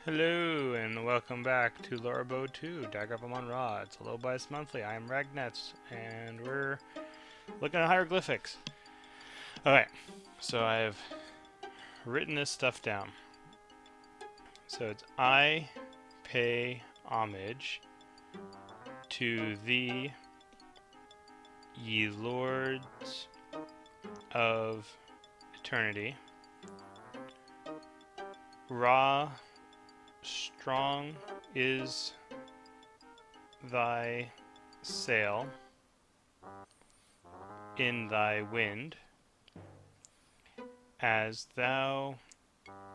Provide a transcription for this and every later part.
Hello and welcome back to Lorabo 2, Dagger of Amon Ra. It's a LowBias Monthly. I am Ragnatz and we're looking at hieroglyphics. Okay, so I've written this stuff down. So it's I pay homage to thee, ye lords of eternity. Ra, strong is thy sail in thy wind, as thou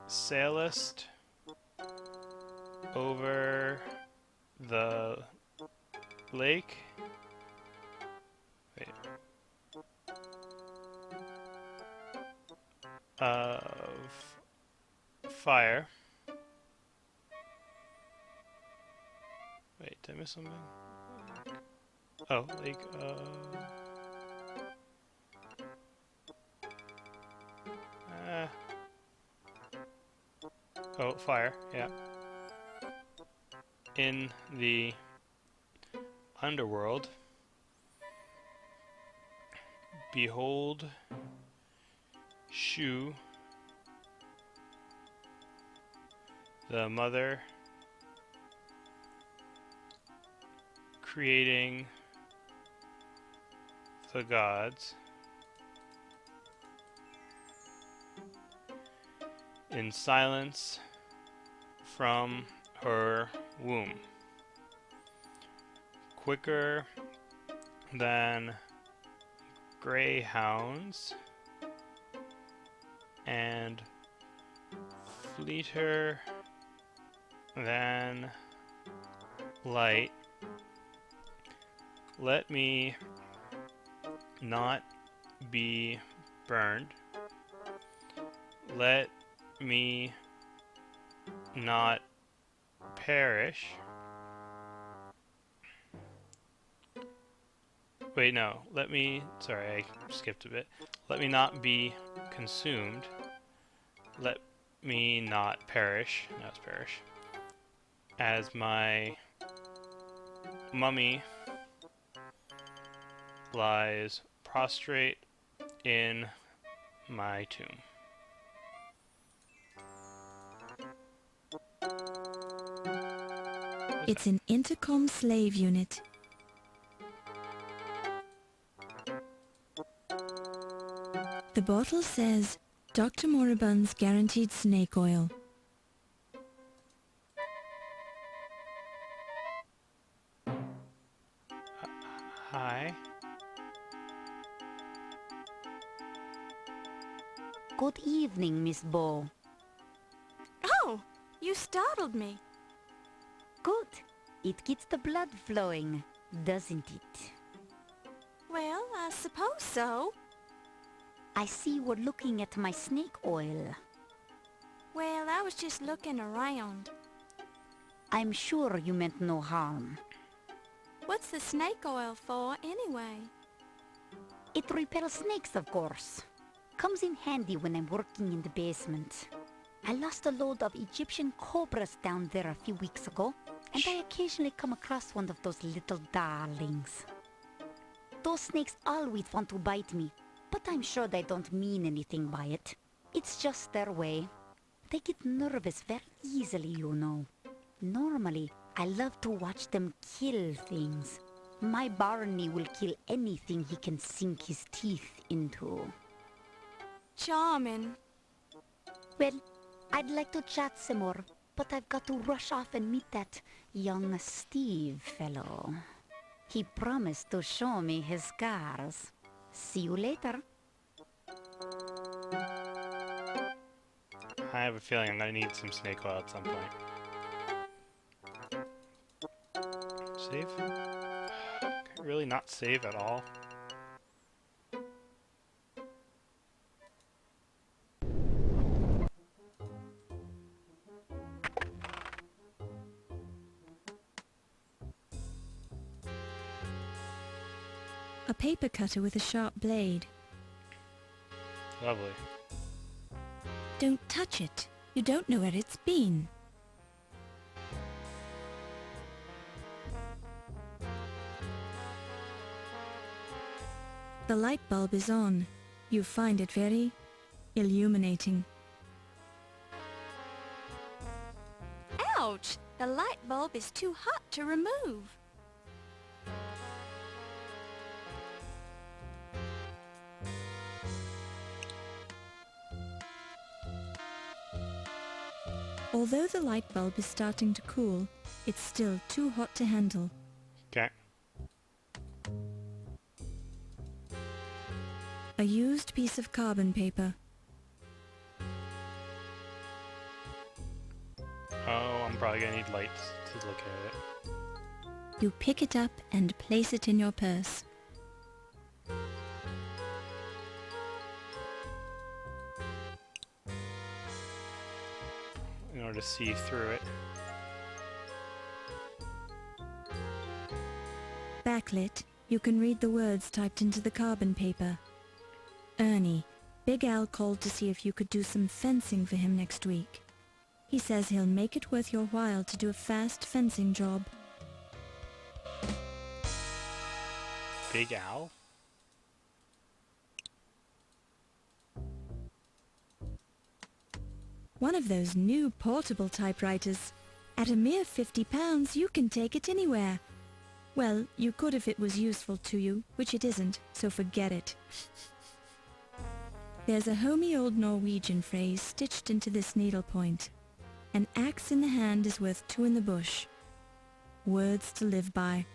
sailest over the lake. Wait. Of fire. Wait, did I miss something? Oh, lake oh, fire, yeah. In the underworld, behold, Shu, the mother, creating the gods in silence from her womb, quicker than greyhounds and fleeter than light. Let me not be burned. Let me not perish. Wait, no. Sorry, I skipped a bit. Let me not be consumed. Let me not perish. Now it's perish. As my mummy lies prostrate in my tomb. It's an intercom slave unit. The bottle says Dr. Moribund's guaranteed snake oil. Hi. Good evening, Miss Bow. Oh, you startled me. Good. It gets the blood flowing, doesn't it? Well, I suppose so. I see we're looking at my snake oil. Well, I was just looking around. I'm sure you meant no harm. What's the snake oil for, anyway? It repels snakes, of course. Comes in handy when I'm working in the basement. I lost a load of Egyptian cobras down there a few weeks ago, and I occasionally come across one of those little darlings. Those snakes always want to bite me, but I'm sure they don't mean anything by it. It's just their way. They get nervous very easily, you know. Normally, I love to watch them kill things. My Barney will kill anything he can sink his teeth into. Charming. Well, I'd like to chat some more, but I've got to rush off and meet that young Steve fellow. He promised to show me his scars. See you later. I have a feeling I'm gonna need some snake oil at some point. Save? Can I really not save at all? A paper cutter with a sharp blade. Lovely. Don't touch it. You don't know where it's been. The light bulb is on. You find it very illuminating. Ouch! The light bulb is too hot to remove. Although the light bulb is starting to cool, it's still too hot to handle. Okay. A used piece of carbon paper. Oh, I'm probably gonna need lights to look at it. You pick it up and place it in your purse. In order to see through it. Backlit, you can read the words typed into the carbon paper. Ernie, Big Al called to see if you could do some fencing for him next week. He says he'll make it worth your while to do a fast fencing job. Big Al? One of those new portable typewriters. At a mere £50, you can take it anywhere. Well, you could if it was useful to you, which it isn't, so forget it. There's a homey old Norwegian phrase stitched into this needlepoint. An axe in the hand is worth two in the bush. Words to live by.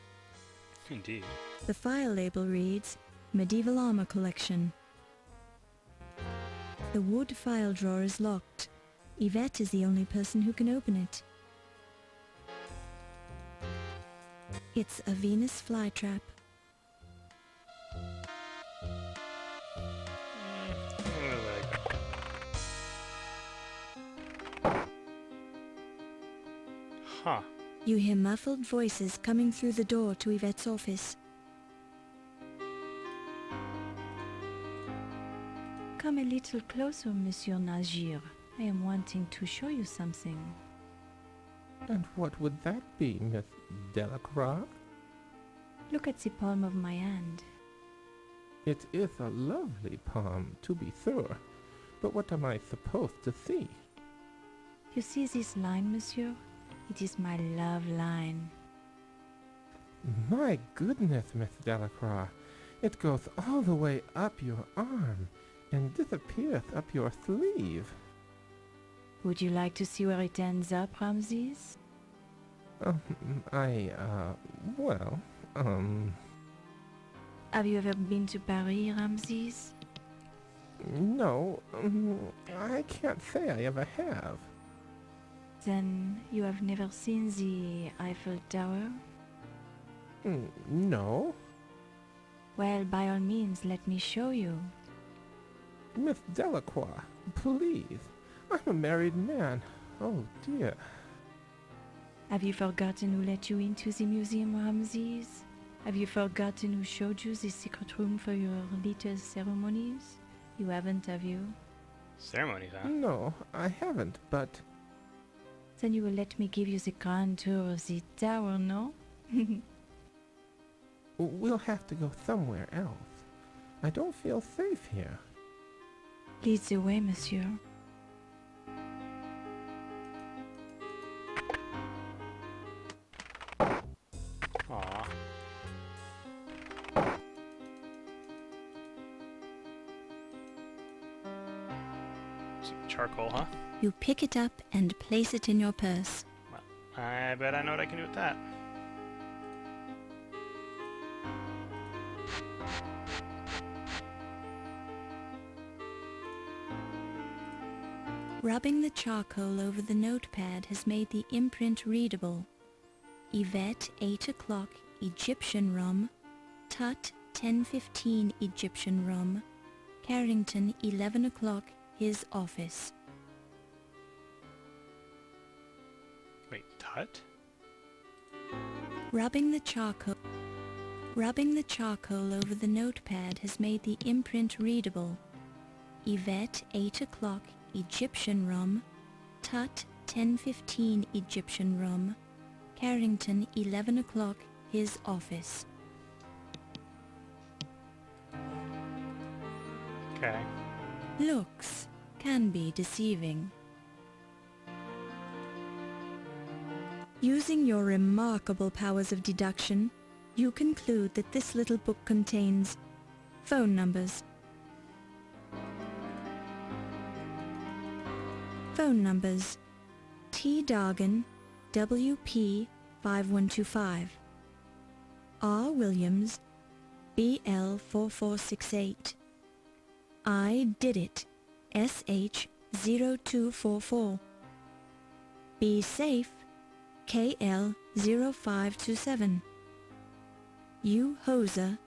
Indeed. The file label reads, Medieval Armor Collection. The wood file drawer is locked. Yvette is the only person who can open it. It's a Venus flytrap. Huh. You hear muffled voices coming through the door to Yvette's office. Come a little closer, Monsieur Nazir. I am wanting to show you something. And what would that be, Miss Delacroix? Look at the palm of my hand. It is a lovely palm, to be sure. But what am I supposed to see? You see this line, monsieur? It is my love line. My goodness, Miss Delacroix. It goes all the way up your arm and disappears up your sleeve. Would you like to see where it ends up, Ramses? Well, Have you ever been to Paris, Ramses? no, I can't say I ever have. Then you have never seen the Eiffel Tower? No. Well, by all means, let me show you. Miss Delacroix, please. I'm a married man. Oh dear. Have you forgotten who let you into the museum, Ramses? Have you forgotten who showed you the secret room for your little ceremonies? You haven't, have you? Ceremonies, huh? No, I haven't, but... Then you will let me give you the grand tour of the tower, no? We'll have to go somewhere else. I don't feel safe here. Lead the way, monsieur. Aw. Some charcoal, huh? You pick it up and place it in your purse. Well, I bet I know what I can do with that. Rubbing the charcoal over the notepad has made the imprint readable. Yvette 8 o'clock Egyptian rum, Tut 10:15 Egyptian rum, Carrington 11 o'clock his office. Wait, Tut? Rubbing the charcoal over the notepad has made the imprint readable. Yvette 8 o'clock Egyptian rum, Tut 10:15 Egyptian rum, Carrington 11 o'clock his office. Looks can be deceiving. Using your remarkable powers of deduction, you conclude that this little book contains phone numbers. Phone numbers: T. Dargan, WP 5125, R. Williams, BL 4468, I. Did It, SH 0244, B. Safe, KL 0527, U. Hoser,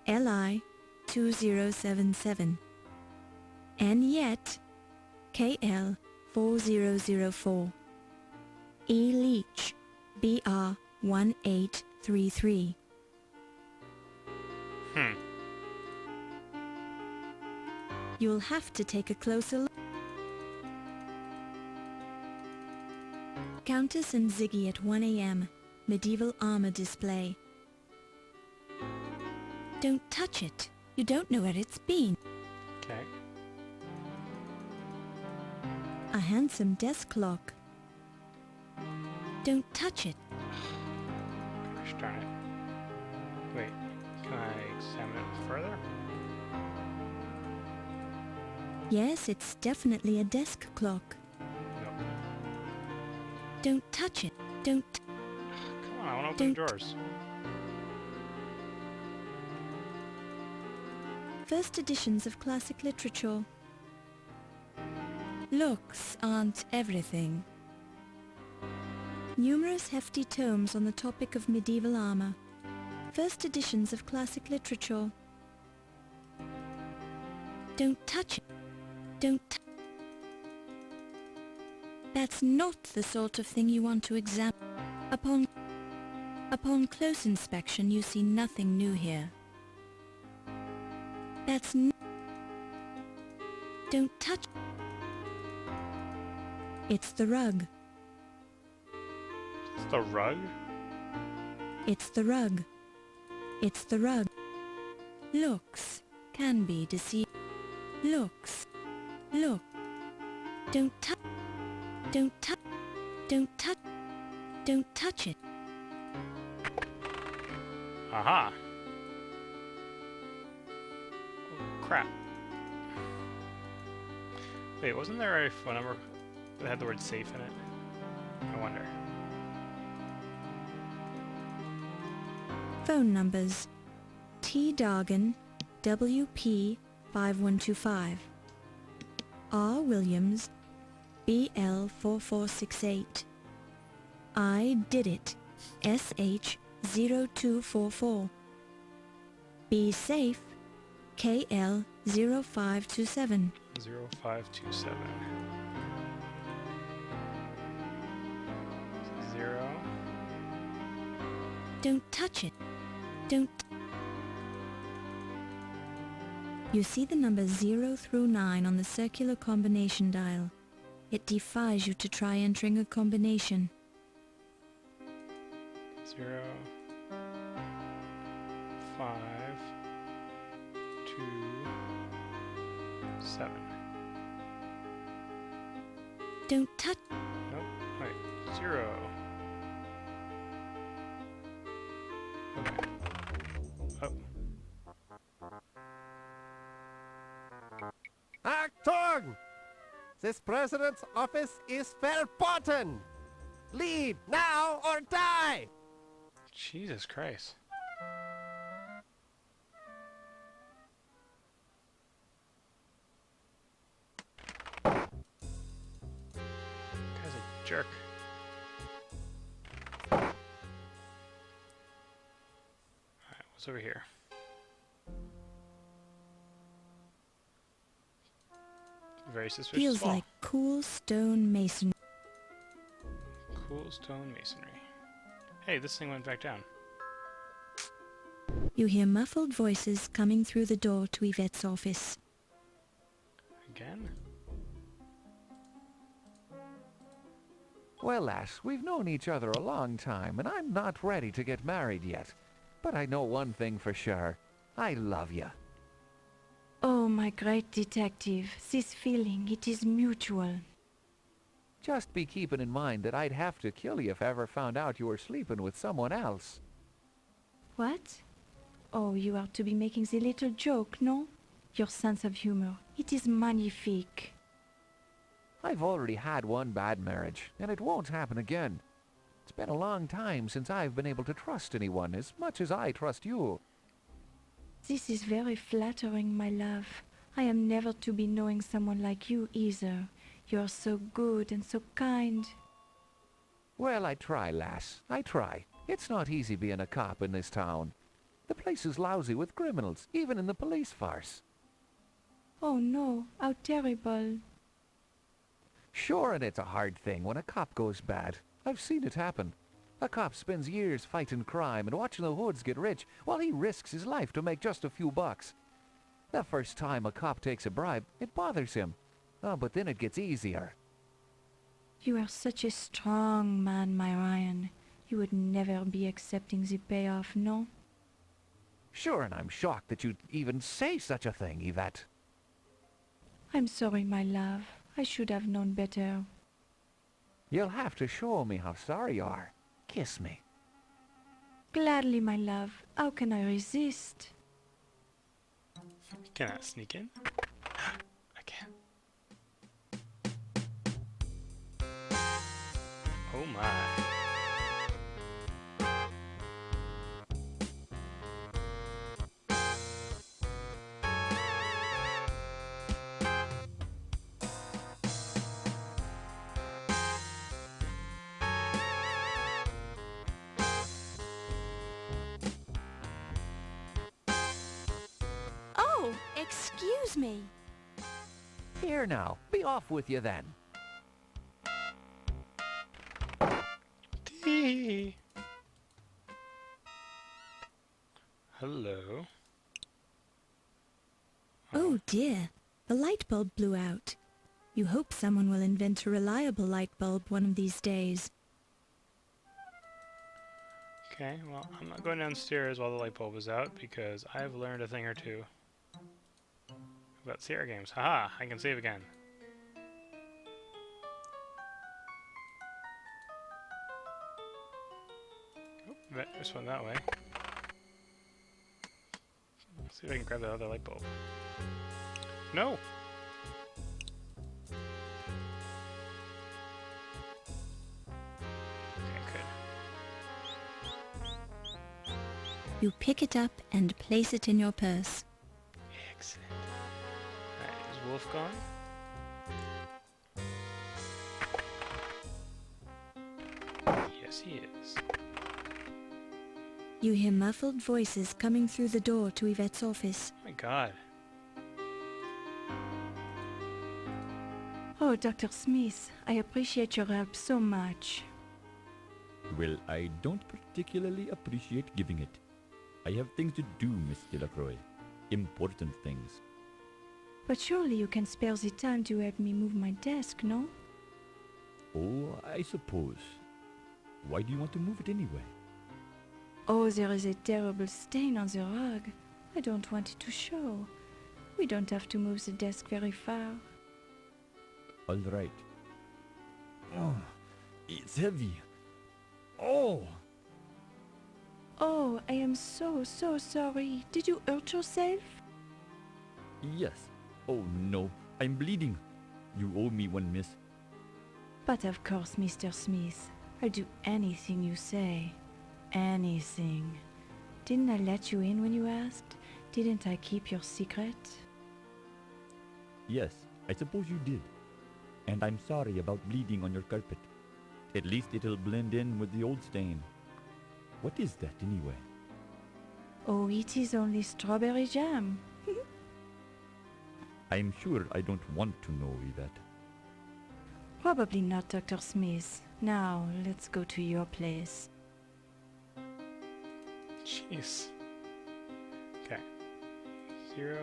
LI 2077, N. Yet, KL 4004, E. Leach, BR 1833. You'll have to take a closer look. Countess and Ziggy at 1 a.m. Medieval armor display. Don't touch it. You don't know where it's been. Okay. A handsome desk clock. Don't touch it. Gosh darn it. Wait, can I examine it further? Yes, it's definitely a desk clock. No. Don't touch it. Don't. Come on, I want to open the Don't- drawers. First editions of classic literature. Looks aren't everything. Numerous hefty tomes on the topic of medieval armor. First editions of classic literature. Don't touch it. Don't. That's not the sort of thing you want to examine. Upon close inspection, you see nothing new here. That's Don't touch. It's the rug. It's the rug? It's the rug. It's the rug. Looks can be deceiving. Looks. Look. Don't touch. Don't touch. Don't touch. Don't touch it. Aha! Oh, crap. Wait, wasn't there a phone number that had the word safe in it? I wonder. Phone numbers: T. Dargan, WP 5125, R. Williams, BL 4468, I. Did It, SH 0244, B. Safe, KL 0527. 0527. 0. Don't touch it. Don't. You see the numbers 0 through 9 on the circular combination dial. It defies you to try entering a combination. 0, 5, 2, 7. Don't touch. Nope. Wait. 0. Okay. Oh. Achtung! This president's office is verboten! Leave now or die! Jesus Christ. Guy's a jerk. Alright, what's over here? Very suspicious Feels wall. like cool stone masonry. Cool stone masonry. Hey, this thing went back down. You hear muffled voices coming through the door to Yvette's office. Again? Well, lass, we've known each other a long time, and I'm not ready to get married yet. But I know one thing for sure. I love you. Oh, my great detective, this feeling, it is mutual. Just be keeping in mind that I'd have to kill you if I ever found out you were sleeping with someone else. What? Oh, you are to be making the little joke, no? Your sense of humor, it is magnifique. I've already had one bad marriage, and it won't happen again. It's been a long time since I've been able to trust anyone as much as I trust you. This is very flattering, my love. I am never to be knowing someone like you either. You are so good and so kind. Well, I try, lass. I try. It's not easy being a cop in this town. The place is lousy with criminals, even in the police force. Oh no, how terrible. Sure, and it's a hard thing when a cop goes bad. I've seen it happen. A cop spends years fighting crime and watching the hoods get rich while he risks his life to make just a few bucks. The first time a cop takes a bribe, it bothers him. Oh, but then it gets easier. You are such a strong man, my Ryan. You would never be accepting the payoff, no? Sure, and I'm shocked that you'd even say such a thing, Yvette. I'm sorry, my love. I should have known better. You'll have to show me how sorry you are. Kiss me. Gladly, my love. How can I resist? Can I sneak in? I can. Oh my. Oh, excuse me. Here now, be off with you then. Tee. Hello. Oh dear, the light bulb blew out. You hope someone will invent a reliable light bulb one of these days. Okay, well, I'm not going downstairs while the light bulb is out because I've learned a thing or two about Sierra games. Haha, I can save again. Oh, there's one that way. Let's see if I can grab the other light bulb. No! You pick it up and place it in your purse. Excellent. Alright, is Wolf gone? Yes, he is. You hear muffled voices coming through the door to Yvette's office. Oh my god. Oh, Dr. Smith, I appreciate your help so much. Well, I don't particularly appreciate giving it. I have things to do, Miss Delacroix. Important things. But surely you can spare the time to help me move my desk, no? Oh, I suppose. Why do you want to move it anyway? Oh, there is a terrible stain on the rug. I don't want it to show. We don't have to move the desk very far. All right. Oh, it's heavy. Oh! Oh, I am so sorry. Did you hurt yourself? Yes. Oh no, I'm bleeding. You owe me one, miss. But of course, Mr. Smith. I'll do anything you say. Anything. Didn't I let you in when you asked? Didn't I keep your secret? Yes, I suppose you did. And I'm sorry about bleeding on your carpet. At least it'll blend in with the old stain. What is that anyway? Oh, it is only strawberry jam. I'm sure I don't want to know that. Probably not, Dr. Smith. Now, let's go to your place. Jeez. Okay. 0,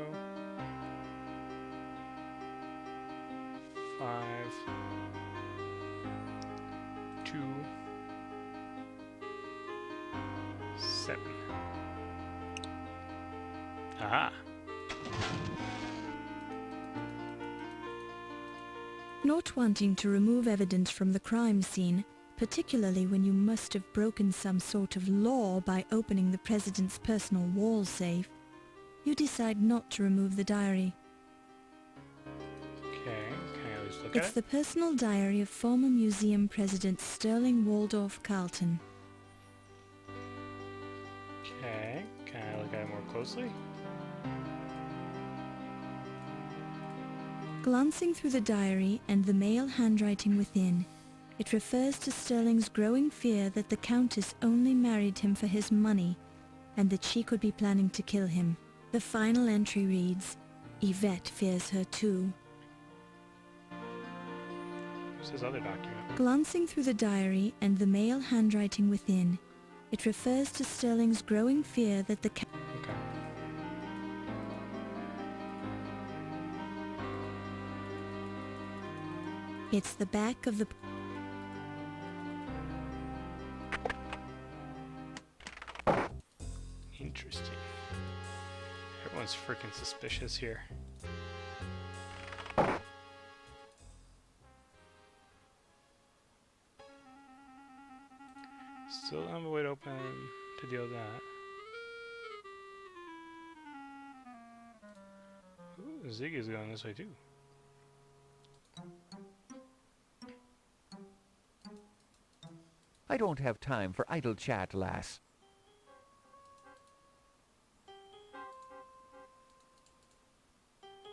5, 2, 7. Aha! Not wanting to remove evidence from the crime scene, particularly when you must have broken some sort of law by opening the president's personal wall safe, you decide not to remove the diary. Okay, can I at least look It's at the it? personal diary of former museum president Sterling Waldorf Carlton. Okay, can I look at it more closely? Glancing through the diary and the male handwriting within, it refers to Sterling's growing fear that the Countess only married him for his money and that she could be planning to kill him. The final entry reads, Yvette fears her too. What's this other document? Glancing through the diary and the male handwriting within, it refers to Sterling's growing fear that the Okay. It's the back of the... Interesting. Everyone's freaking suspicious here. Still don't have a way to open to deal with that. Ooh, Ziggy's going this way too. I don't have time for idle chat, lass.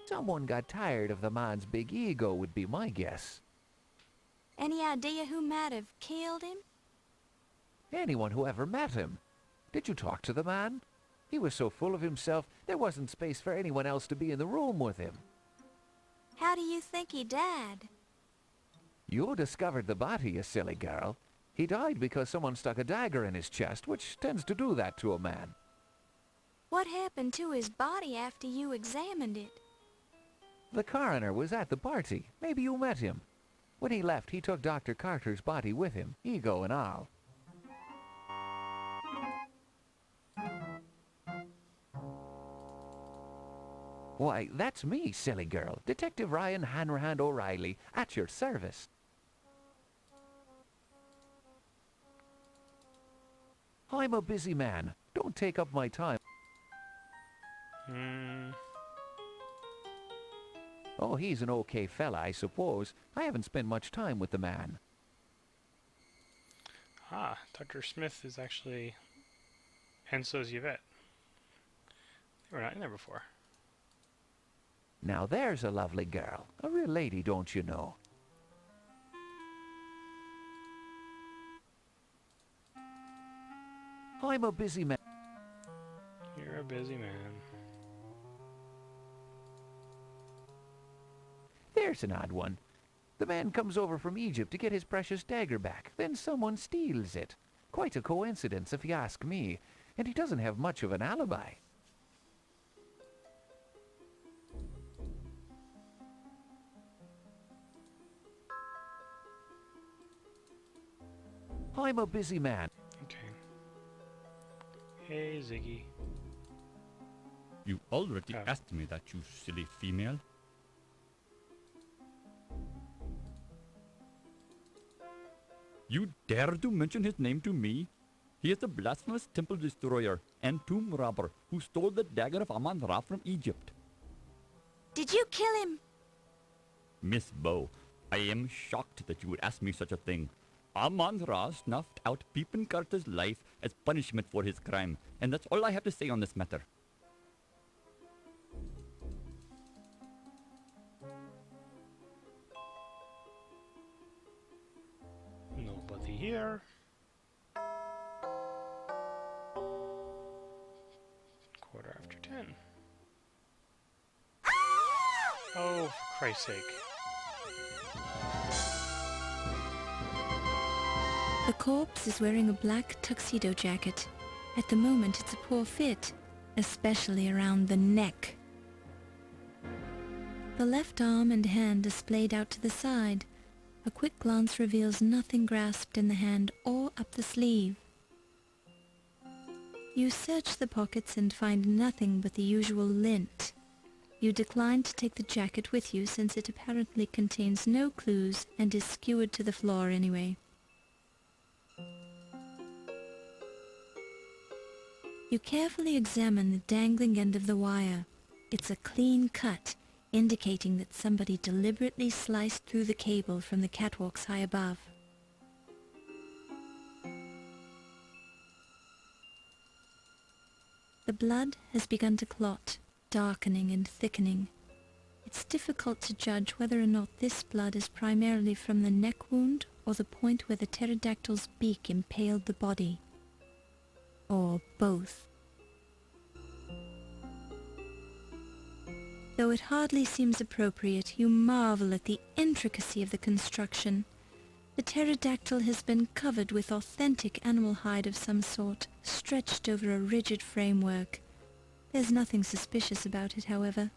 Someone got tired of the man's big ego would be my guess. Any idea who might have killed him? Anyone who ever met him. Did you talk to the man? He was so full of himself, there wasn't space for anyone else to be in the room with him. How do you think he died? You discovered the body, you silly girl. He died because someone stuck a dagger in his chest, which tends to do that to a man. What happened to his body after you examined it? The coroner was at the party. Maybe you met him. When he left, he took Dr. Carter's body with him, ego and all. Why, that's me, silly girl. Detective Ryan Hanrahan O'Reilly, at your service. I'm a busy man. Don't take up my time. Oh, he's an okay fella, I suppose. I haven't spent much time with the man. Ah, Dr. Smith is actually... And so is Yvette. They were not in there before. Now there's a lovely girl. A real lady, don't you know? I'm a busy man. You're a busy man. There's an odd one. The man comes over from Egypt to get his precious dagger back. Then someone steals it. Quite a coincidence, if you ask me. And he doesn't have much of an alibi. I'm a busy man. Okay. Hey, Ziggy. You already Oh. asked me that, you silly female. You dare to mention his name to me? He is the blasphemous temple destroyer and tomb robber who stole the dagger of Amon-Ra from Egypt. Did you kill him? Miss Bow, I am shocked that you would ask me such a thing. Amon-Ra snuffed out Pippin Carter's life as punishment for his crime, and that's all I have to say on this matter. Nobody here. Quarter after 10. Oh, for Christ's sake. The corpse is wearing a black tuxedo jacket. At the moment it's a poor fit, especially around the neck. The left arm and hand are splayed out to the side. A quick glance reveals nothing grasped in the hand or up the sleeve. You search the pockets and find nothing but the usual lint. You decline to take the jacket with you since it apparently contains no clues and is skewered to the floor anyway. You carefully examine the dangling end of the wire. It's a clean cut, indicating that somebody deliberately sliced through the cable from the catwalks high above. The blood has begun to clot, darkening and thickening. It's difficult to judge whether or not this blood is primarily from the neck wound or the point where the pterodactyl's beak impaled the body. Or both. Though it hardly seems appropriate, you marvel at the intricacy of the construction. The pterodactyl has been covered with authentic animal hide of some sort, stretched over a rigid framework. There's nothing suspicious about it, however.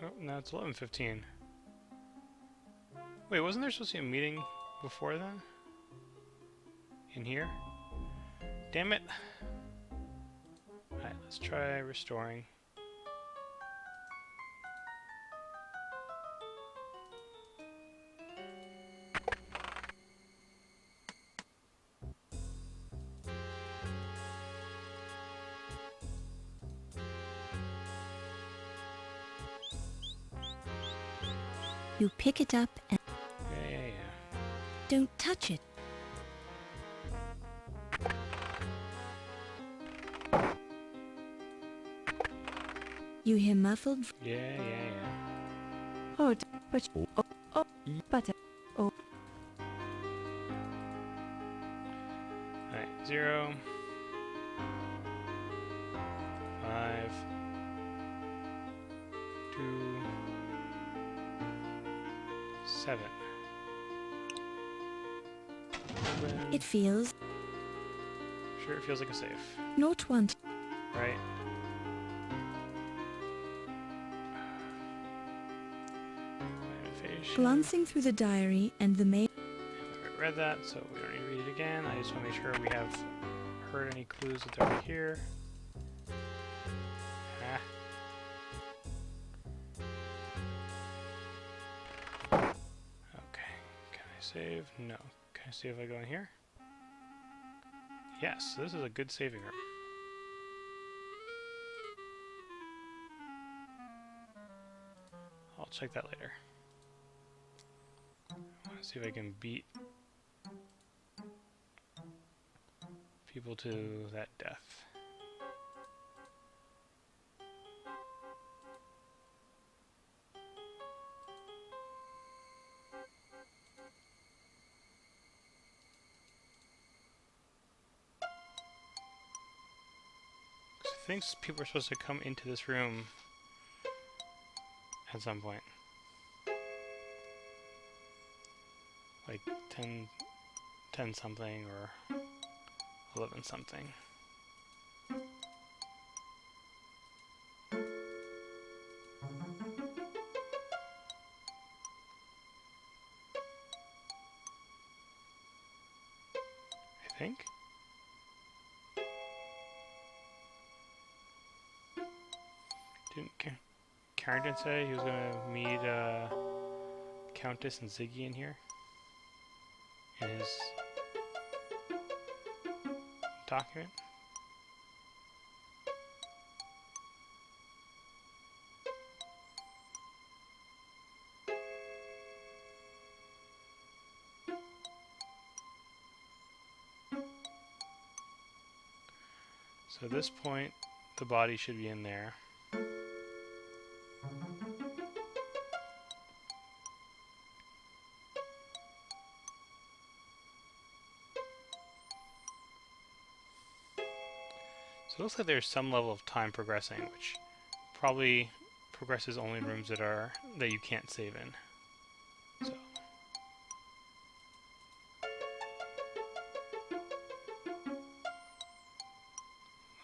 Oh, now it's 11:15. Wait, wasn't there supposed to be a meeting before then? In here? Damn it. Alright, let's try restoring. You pick it up and Yeah. don't touch it. You hear muffled Yeah. Oh, but oh, Alright, 0, 5, 2, 7. Open. It feels Sure, it feels like a safe, not want. right? Motivation. Glancing through the diary and the mail. I read that, so we don't need to read it again. I just want to make sure we have heard any clues that they're here. Ah. Okay, can I save? No. Can I see if I go in here? Yes, this is a good saving room. I'll check that later. I want to see if I can beat people to that death. I think people are supposed to come into this room at some point. Like 10 something or 11 something. I think. Didn't Carrington say he was gonna meet Countess and Ziggy in here? In his document? So at this point, the body should be in there. So it looks like there's some level of time progressing, which probably progresses only in rooms that you can't save in. So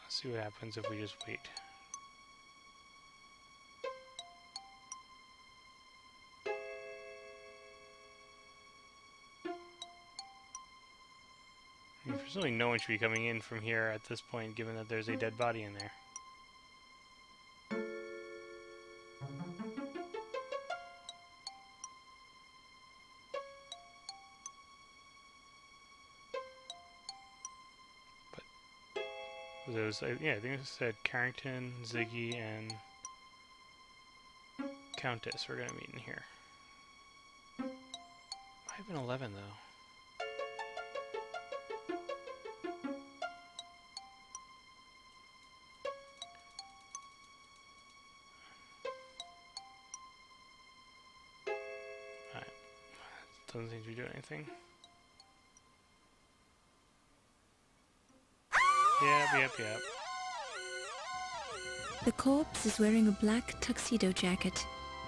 let's see what happens if we just wait. Presumably no one should be coming in from here at this point, given that there's a dead body in there. But there was, yeah, I think it said Carrington, Ziggy, and Countess were gonna meet in here. Might have been 11 though. Doesn't seem to be doing anything. Yep. The corpse is wearing a black tuxedo jacket.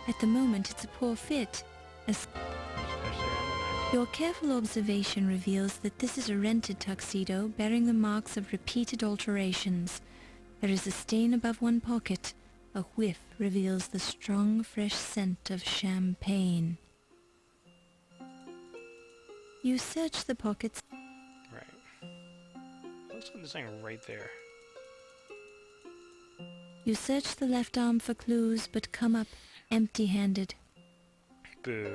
At the moment, it's a poor fit. Especially around the neck. Your careful observation reveals that this is a rented tuxedo bearing the marks of repeated alterations. There is a stain above one pocket. A whiff reveals the strong, fresh scent of champagne. You search the pockets. Right. Looks like there's something right there. You search the left arm for clues, but come up empty-handed. Boo.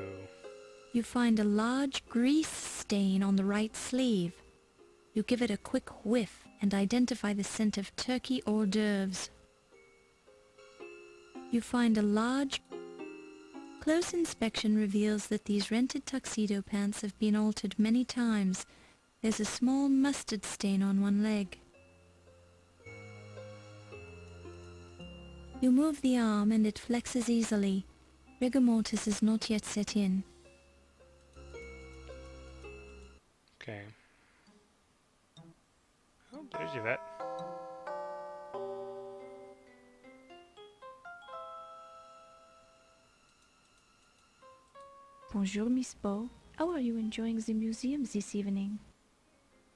You find a large grease stain on the right sleeve. You give it a quick whiff and identify the scent of turkey hors d'oeuvres. You find a large... Close inspection reveals that these rented tuxedo pants have been altered many times. There's a small mustard stain on one leg. You move the arm and it flexes easily. Rigor mortis is not yet set in. Okay. Oh, there's Yvette. Bonjour, Miss Beau. How are you enjoying the museum this evening?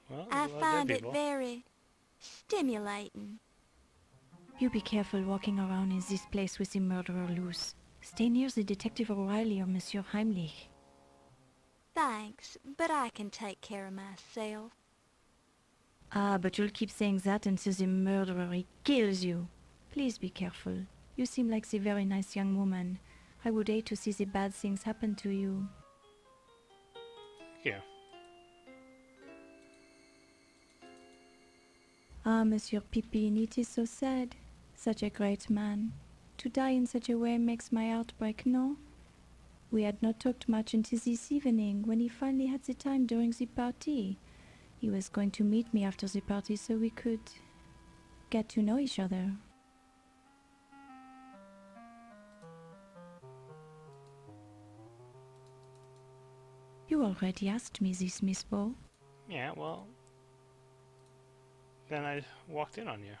Well, I there's a lot of find dead it people. very stimulating. You be careful walking around in this place with the murderer loose. Stay near the Detective O'Reilly or Monsieur Heimlich. Thanks, but I can take care of myself. Ah, but you'll keep saying that until the murderer he kills you. Please be careful. You seem like a very nice young woman. I would hate to see the bad things happen to you. Yeah. Ah, Monsieur Pipin, it is so sad. Such a great man. To die in such a way makes my heart break, no? We had not talked much until this evening, when he finally had the time during the party. He was going to meet me after the party so we could get to know each other. You already asked me this, Miss Beau. Yeah, well... Then I walked in on you.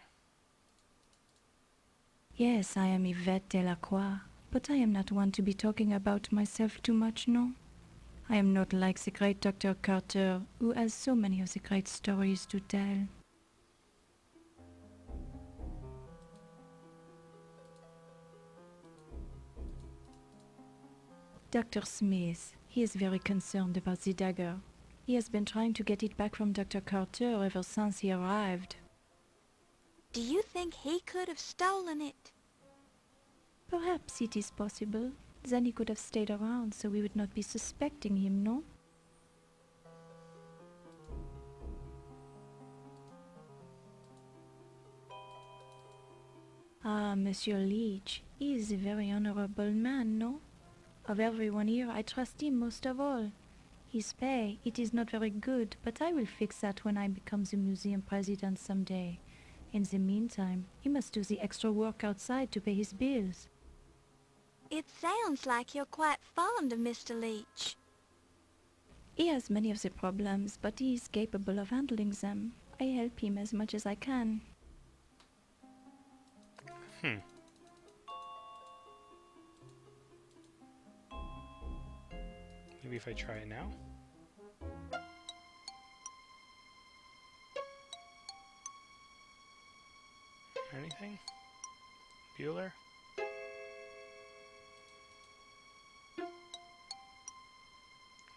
Yes, I am Yvette Delacroix, but I am not one to be talking about myself too much, no? I am not like the great Dr. Carter, who has so many of the great stories to tell. Dr. Smith, he is very concerned about the dagger. He has been trying to get it back from Dr. Carter ever since he arrived. Do you think he could have stolen it? Perhaps it is possible. Then he could have stayed around so we would not be suspecting him, no? Ah, Monsieur Leech, he is a very honorable man, no? Of everyone here, I trust him most of all. His pay, it is not very good, but I will fix that when I become the museum president someday. In the meantime, he must do the extra work outside to pay his bills. It sounds like you're quite fond of Mr. Leech. He has many of the problems, but he is capable of handling them. I help him as much as I can. Maybe if I try it now? Anything? Bueller?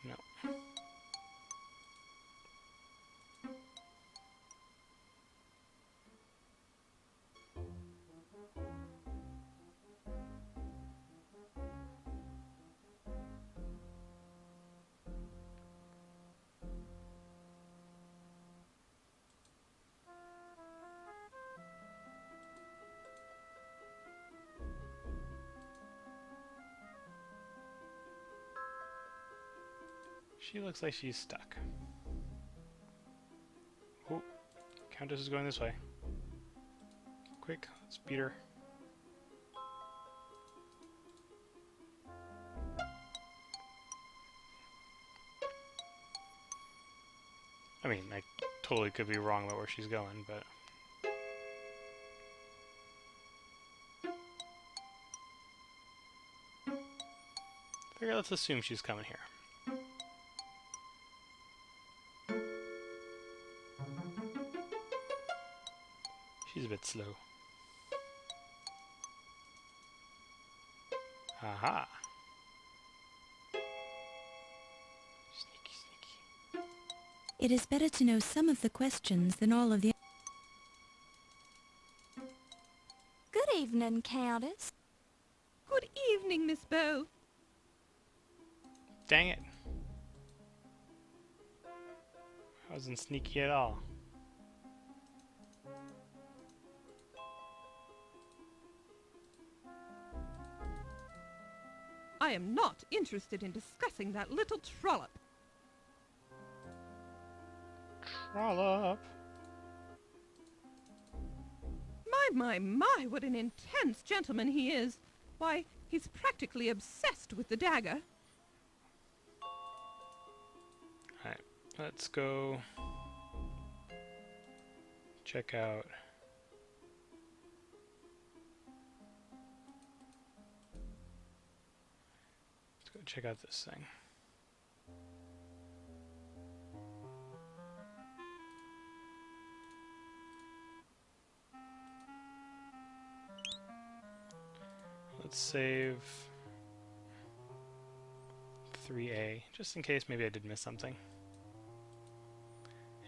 No. She looks like she's stuck. Oh, Countess is going this way. Quick, let's beat her. I mean, I totally could be wrong about where she's going, but... figure let's assume she's coming here. She's a bit slow. Aha! Sneaky, sneaky. It is better to know some of the questions than all of the... Good evening, Countess. Good evening, Miss Bow. Dang it. I wasn't sneaky at all. I am not interested in discussing that little trollop. Trollop. My, what an intense gentleman he is. Why, he's practically obsessed with the dagger. Alright, let's go check out... let's go check out this thing. Let's save 3A, just in case maybe I did miss something.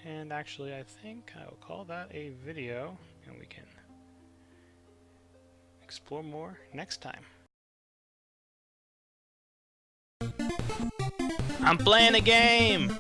And actually, I think I will call that a video, and we can explore more next time. I'm playing a game!